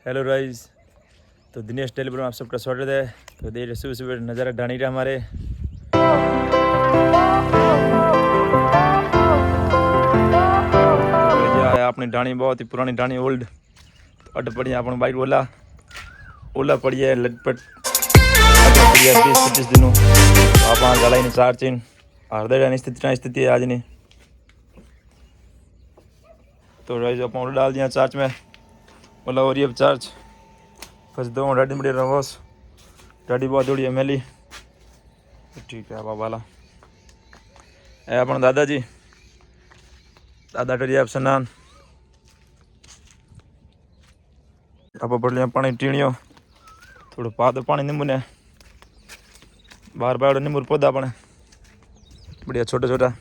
Hello guys. तो Dinesh tele पर आप सबका स्वागत है। तो देर सुबह सुबह नज़ारा ढाणी रहा हमारे। तो अपनी ढाणी बहुत ही पुरानी ढाणी ओल्ड। तो अट पड़ी अपन बाइक ओला ओला पड़ी है लगभग 20-25 दिनों। तो आप गलाई ने चार चीन हृदय स्थिति है आज नहीं। तो राइज आप डाल दिया चार्ज में ओला और ये चार्ज बस दो डाडी बड़ी रवस डाडी बहुत दौड़ी है मेली। ठीक है बाबा ए अपन दादाजी दादा करिए आप स्नान आप पड़ लिया पानी टीणियो थोड़ा पा दो पानी नींबू ने बार बार नींबू पौधा अपने बढ़िया छोटा छोटा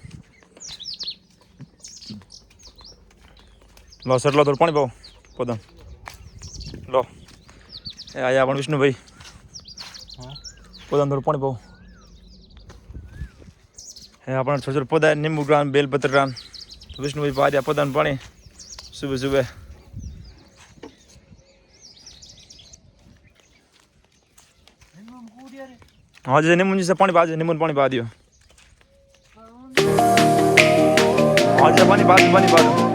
लो सर लो थोड़ा पानी पाओ पौधा लो ए आया अपन विष्णु भाई पौधा थोड़ा पानी पाओ है अपना छोटा छोटा पौधा नींबू ग्रान बेल पत्र ग्रान। तो विष्णु भाई पा दिया पौधा में पानी सुबह सुबह। हाँ जैसे नींबू से पानी पा दो नींबू पानी पा दियो। हाँ जैसे पानी पा दो